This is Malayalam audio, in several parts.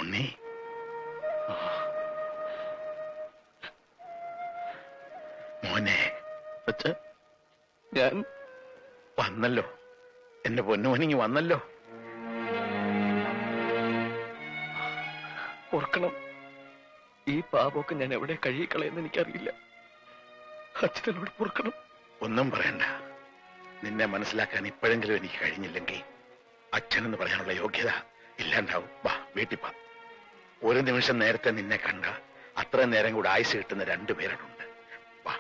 ഉണ്ണി, മോനെ. ഞാൻ വന്നല്ലോ, എന്റെ പൊന്നുമോനിങ്ങി വന്നല്ലോ. ഓർക്കണം, ഈ പാപമൊക്കെ ഞാൻ എവിടെ കഴിയിക്കളയെന്ന് എനിക്കറിയില്ല. അച്ഛനോട് ഓർക്കണം. ഒന്നും പറയണ്ട. നിന്നെ മനസ്സിലാക്കാൻ ഇപ്പോഴെങ്കിലും എനിക്ക് കഴിഞ്ഞില്ലെങ്കിൽ അച്ഛനെന്ന് പറയാനുള്ള യോഗ്യത ഇല്ലാണ്ടാവും. വാ, വീട്ടിൽ വാ. ഒരു നിമിഷം നേരത്തെ നിന്നെ കണ്ട അത്രയും നേരം കൂടെ ആയുസ് കിട്ടുന്ന രണ്ടുപേരുണ്ട്. വാ.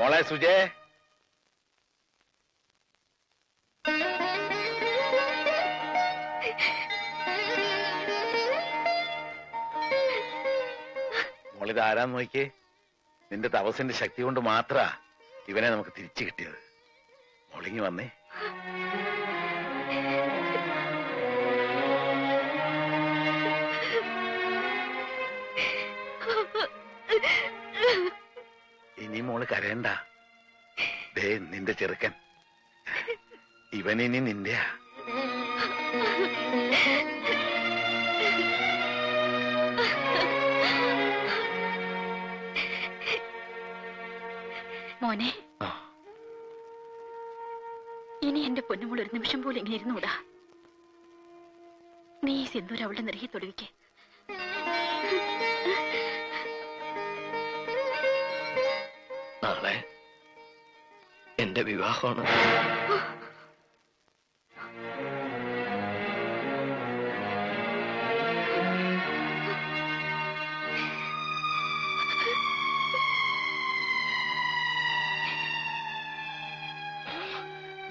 മോളെ സുജേ, മോളിത് ആരാന്ന് നോക്കിയേ. നിന്റെ തപസ്സിന്റെ ശക്തി കൊണ്ട് മാത്ര ഇവനെ നമുക്ക് തിരിച്ചു കിട്ടിയത്. മോളിങ്ങി വന്നേ. ഇനി മോള് കരയണ്ട. ദേ നിന്റെ ചെറുക്കൻ, ഇവനിനി നിന്റെയാ. മോനെ, ഇനി എന്റെ പൊന്നുമോൾ ഒരു നിമിഷം പോലും ഇങ്ങനെ ഇരുന്നൂടാ. നീ ഈ സിന്ദൂരം അവളുടെ നെറുകെ തൊടുവിക്ക്. നാളെ എന്റെ വിവാഹമാണ്.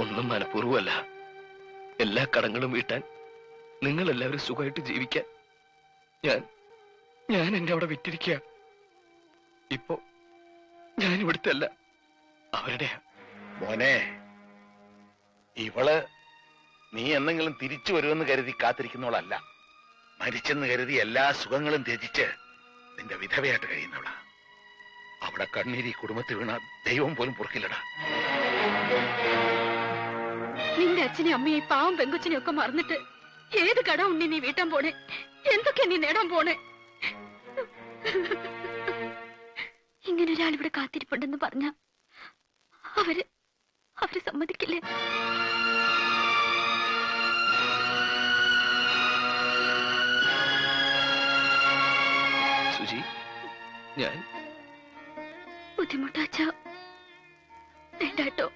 ഒന്നും മനഃപൂർവ്വമല്ല. എല്ലാ കടങ്ങളും വീട്ടാൻ, നിങ്ങൾ എല്ലാവരും സുഖമായിട്ട് ജീവിക്കാൻ ഞാൻ എന്റെ അവിടെ വിറ്റിരിക്കുക. ഇപ്പോ ഞാൻ ഇവിടുത്തെ അല്ല, അവരുടെ. മോനെ, ഇവള് നീ എന്തെങ്കിലും തിരിച്ചു വരുമെന്ന് കരുതി കാത്തിരിക്കുന്നവളല്ല. മരിച്ചെന്ന് കരുതി എല്ലാ സുഖങ്ങളും ത്യജിച്ച് നിന്റെ വിധവയായിട്ട് കഴിയുന്നവളാ. അവിടെ കണ്ണീരി കുടുംബത്തിൽ വീണ ദൈവം പോലും പൊറുക്കില്ലടാ. നിന്റെ അച്ഛനെ അമ്മയെ പാവം പെങ്കൊച്ചിനെ ഒക്കെ മറന്നിട്ട് ഏത് കട ഉണ്ണി നീ വീട്ടാൻ പോണേ? എന്തൊക്കെയാ നീ നേടാൻ പോണേ? ഇങ്ങനെ ഒരാൾ ഇവിടെ കാത്തിരിപ്പുണ്ടെന്ന് പറഞ്ഞ അവര് സമ്മതിക്കില്ലേ? സുജി, ഞാൻ ബുദ്ധിമുട്ടാച്ച വേണ്ടാട്ടോ.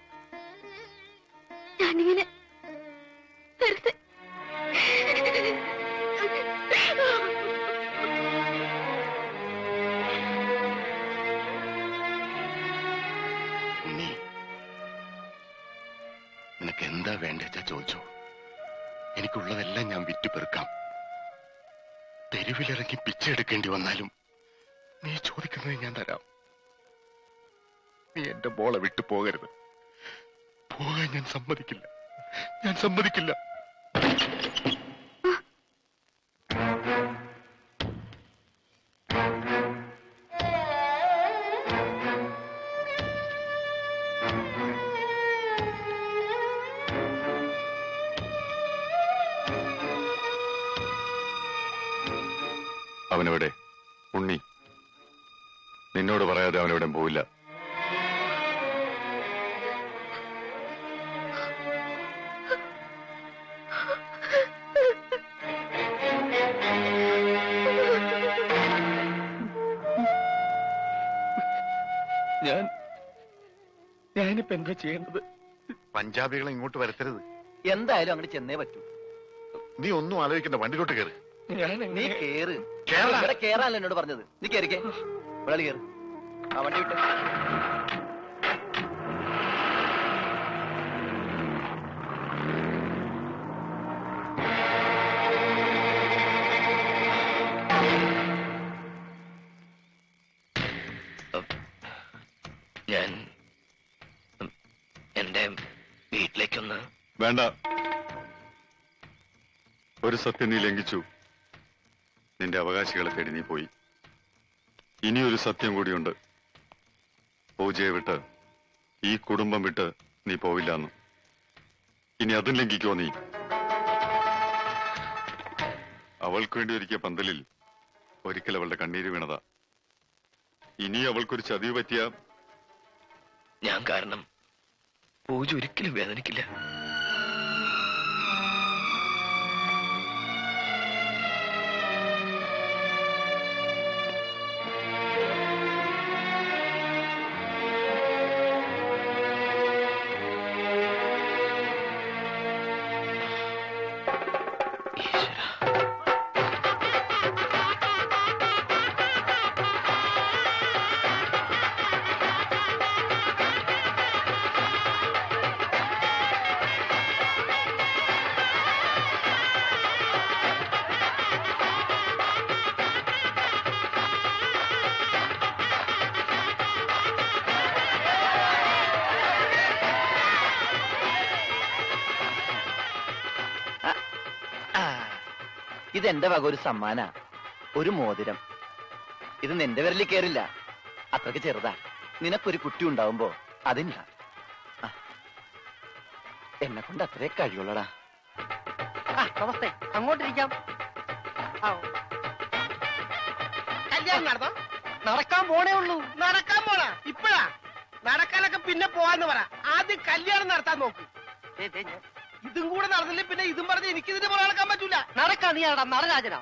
ഞാനിങ്ങനെ വെറുതെ ഉണ്ണി, നിനക്ക് എന്താ വേണ്ടെച്ചാ ചോദിച്ചോ. എനിക്കുള്ളതെല്ലാം ഞാൻ വിറ്റുപെറുക്കാം. തെരുവിലിറങ്ങി പിച്ചെടുക്കേണ്ടി വന്നാലും നീ ചോദിക്കുന്നത് ഞാൻ തരാം. നീ എന്റെ മോളെ വിട്ടു പോകരുത്. പോകാൻ ഞാൻ സമ്മതിക്കില്ല. ഞാൻ സമ്മതിക്കില്ല. അവനെവിടെ? ഉണ്ണി, നിന്നോട് പറയാതെ അവനെവിടെ പോവില്ല. ഞാനിപ്പോ എന്താ ചെയ്യേണ്ടത്? പഞ്ചാബികളെ ഇങ്ങോട്ട് വരുത്തരുത്. എന്തായാലും അങ്ങോട്ട് ചെന്നേ പറ്റൂ. നീ ഒന്നും ആലോചിക്കണ്ട, വണ്ടിയിലോട്ട് കയറി. നീ കേറ്. ഇവിടെ കേറാനല്ലോ എന്നോട് പറഞ്ഞത്. നീ കേറിക്കേ. ഇവിടെ കേറ്. ആ വണ്ടി വിട്ട്. ഞാൻ എന്റെ വീട്ടിലേക്കൊന്ന്. വേണ്ട. ഒരു സത്യം നീ ലംഘിച്ചു. നിന്റെ അവകാശികളെ തേടി നീ പോയി. ഇനിയൊരു സത്യം കൂടിയുണ്ട്. പൂജയെ വിട്ട്, ഈ കുടുംബം വിട്ട് നീ പോവില്ലെന്ന്. ഇനി അതും ലംഘിക്കോ നീ? അവൾക്ക് വേണ്ടി ഒരുക്കിയ പന്തലിൽ ഒരിക്കൽ അവളുടെ കണ്ണീര് വീണതാ. ഇനി അവൾക്കൊരു ചതിവ് പറ്റിയ ഞാൻ കാരണം പൂജ ഒരിക്കലും വേദനിക്കില്ല. ഇതെന്റെ വക ഒരു സമ്മാന, ഒരു മോതിരം. ഇത് നിന്റെ വിരലിൽ കേറില്ല, അത്രക്ക് ചെറുതാ. നിനക്കൊരു കുട്ടി ഉണ്ടാവുമ്പോ അതില്ല. എന്നെ കൊണ്ട് അത്രേ കഴിയുള്ളടാ. നമസ്തേ, അങ്ങോട്ടിരിക്കാം. കല്യാണം നടന്നോ? നടക്കാൻ പോണേ ഉള്ളൂ. നടക്കാൻ പോണ ഇപ്പഴാ? നടക്കാനൊക്കെ പിന്നെ പോവാന്ന് പറ. ആദ്യം കല്യാണം നടത്താൻ നോക്ക്. ഇതും കൂടെ നടന്നില്ലേ പിന്നെ ഇതും പറഞ്ഞ് എനിക്കിതിന്റെ പോലെ നടക്കാൻ പറ്റൂല. നടക്കാ നീ ആടാ നടരാജനാ.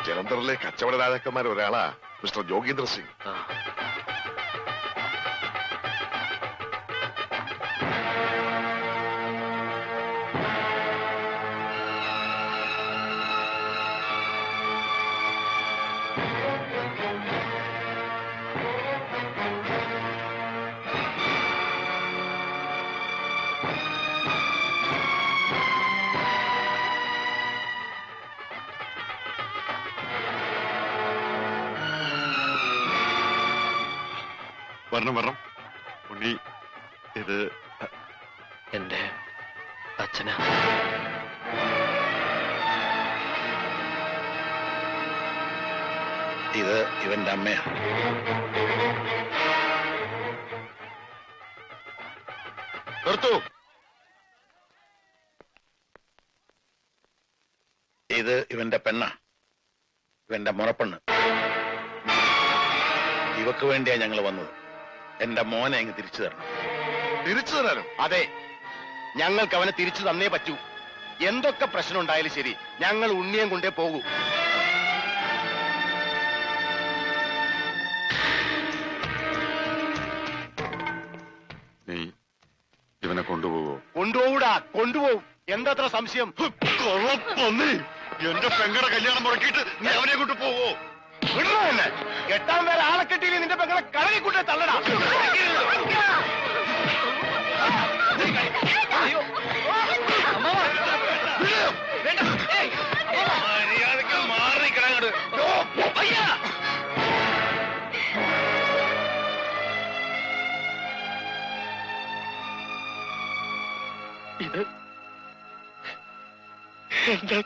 ജലന്ധറിലെ കച്ചവട രാജാക്കന്മാർ ഒരാളാ മിസ്റ്റർ ജോഗീന്ദ്ര സിംഗ്. വരണം വരണം. ഉണ്ണി, ഇത് എന്റെ അച്ഛനാ. ഇത് ഇവന്റെ അമ്മയാ. നിർത്തൂ. ഇത് ഇവന്റെ പെണ്ണ, ഇവന്റെ മുറപ്പെണ്ണ്. ഇവക്ക് വേണ്ടിയാ ഞങ്ങൾ വന്നത്. എന്റെ മോനെ അങ്ങ് തിരിച്ചു തരണം. തിരിച്ചു തരാനും? അതെ, ഞങ്ങൾക്ക് അവനെ തിരിച്ചു തന്നേ പറ്റൂ. എന്തൊക്കെ പ്രശ്നം ഉണ്ടായാലും ശരി, ഞങ്ങൾ ഉണ്ണിയം കൊണ്ടേ പോകൂ. നീ ഇവനെ കൊണ്ടുപോകോ? കൊണ്ടുപോകൂടാ, കൊണ്ടുപോകും. എന്താ സംശയം? എന്റെ പെങ്ങളുടെ കല്യാണം മുടക്കിയിട്ട് നീ അവനെ കൊണ്ട് പോവോ? വിടണോ എന്നെ? എട്ടാം പേരെ ആളെ കെട്ടിയില്ലേ നിന്റെ പെങ്ങളെ കളകിക്കൂട്ടെ തള്ളടാ. ഇത് എന്റെ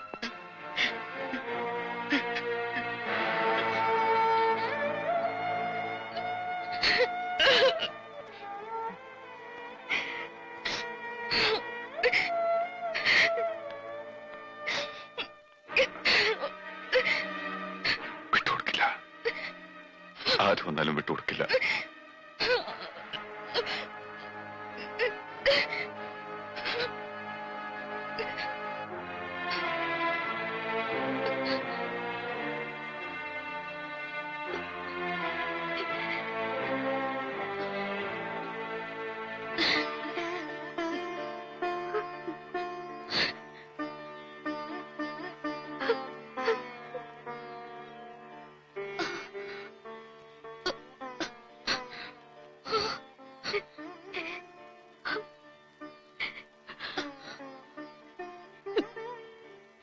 വിട്ടുകൊടുക്കില്ല. ആര് വന്നാലും വിട്ടുകൊടുക്കില്ല.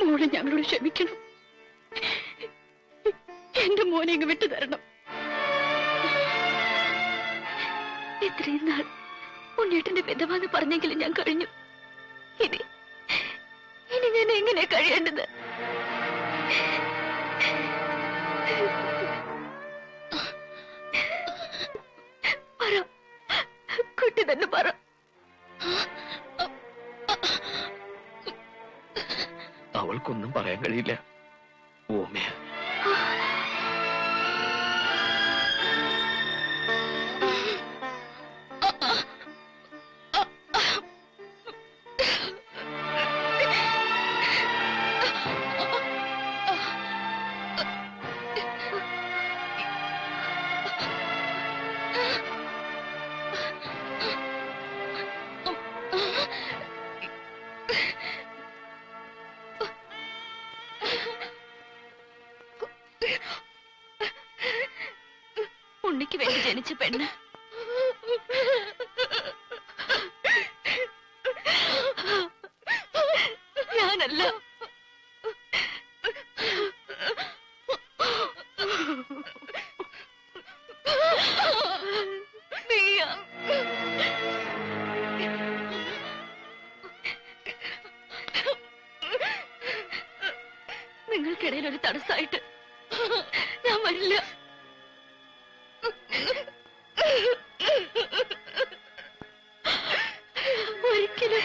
മോളെ ഞങ്ങളോട് ക്ഷമിക്കണം. എന്റെ മോനെ ഇങ്ങ് വിട്ടു തരണം. ഇത്രയും നാൾ ഉണ്ണേട്ടന്റെ വിധവാന്ന് പറഞ്ഞെങ്കിലും ഞാൻ കഴിഞ്ഞു. ഇനി ഞാൻ എങ്ങനെ കഴിയേണ്ടത്? പറ, കുട്ടി തന്നെ പറ. അവൾക്കൊന്നും പറയാൻ കഴിയില്ല. ഓമയ ഉണ്ണിക്ക് വേണ്ടി ജനിച്ച പെണ്ണ് ഞാനല്ല. നീയാ. നിങ്ങൾക്കിടയിൽ ഒരു തടസ്സമായിട്ട് ഞാൻ വരില്ല. ഒരിക്കലും.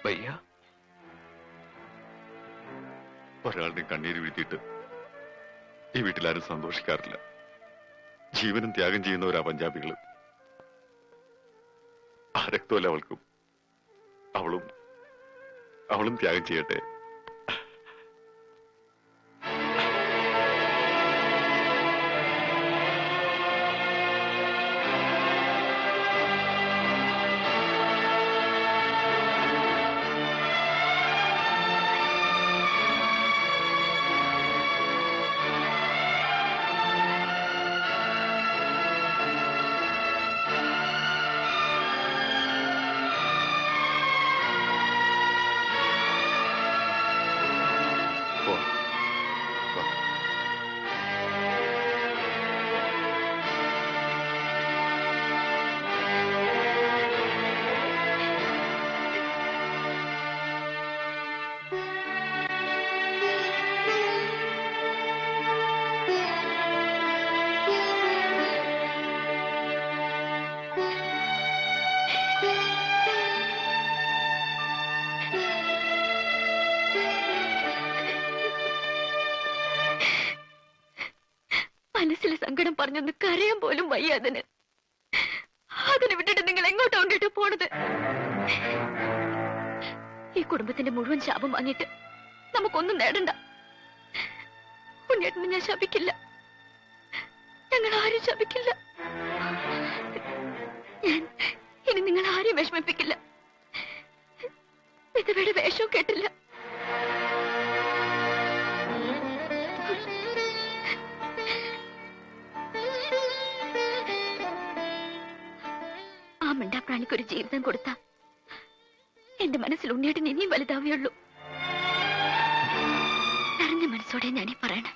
വയ്യ. ഒരാളുടെ കണ്ണീര് വീഴ്ത്തിയിട്ട് ഈ വീട്ടിലാരും സന്തോഷിക്കാറില്ല. ജീവനും ത്യാഗം ചെയ്യുന്നവരാ പഞ്ചാബികള്. ആ രക്തമല്ല അവൾക്കും. അവളും ത്യാഗം ചെയ്യട്ടെ. മനസ്സിലെ സങ്കടം പറഞ്ഞൊന്ന് കരയാൻ പോലും വയ്യ. അതിനെ വിട്ടിട്ട് നിങ്ങൾ എങ്ങോട്ടാ കൊണ്ടിട്ട് പോണത്? ഈ കുടുംബത്തിന്റെ മുഴുവൻ ശാപം വാങ്ങിയിട്ട് നമുക്കൊന്നും നേടണ്ട. ഉണ്ണിയേട്ടനെ ഞാൻ ശപിക്കില്ല. ഞങ്ങൾ ആരും ശപിക്കില്ല. ഞാൻ ഇനി നിങ്ങൾ ആരെയും വിഷമിപ്പിക്കില്ല. വിധവയുടെ വേഷവും കേട്ടില്ല. ആ മിണ്ടാപ്രാണിക്കൊരു ജീവിതം കൊടുത്ത എന്റെ മനസ്സിൽ ഉണ്ണിയേട്ടൻ ഇനിയും വലുതാവുകയുള്ളൂ. നിറഞ്ഞ മനസ്സോടെ ഞാനീ പറയണേ.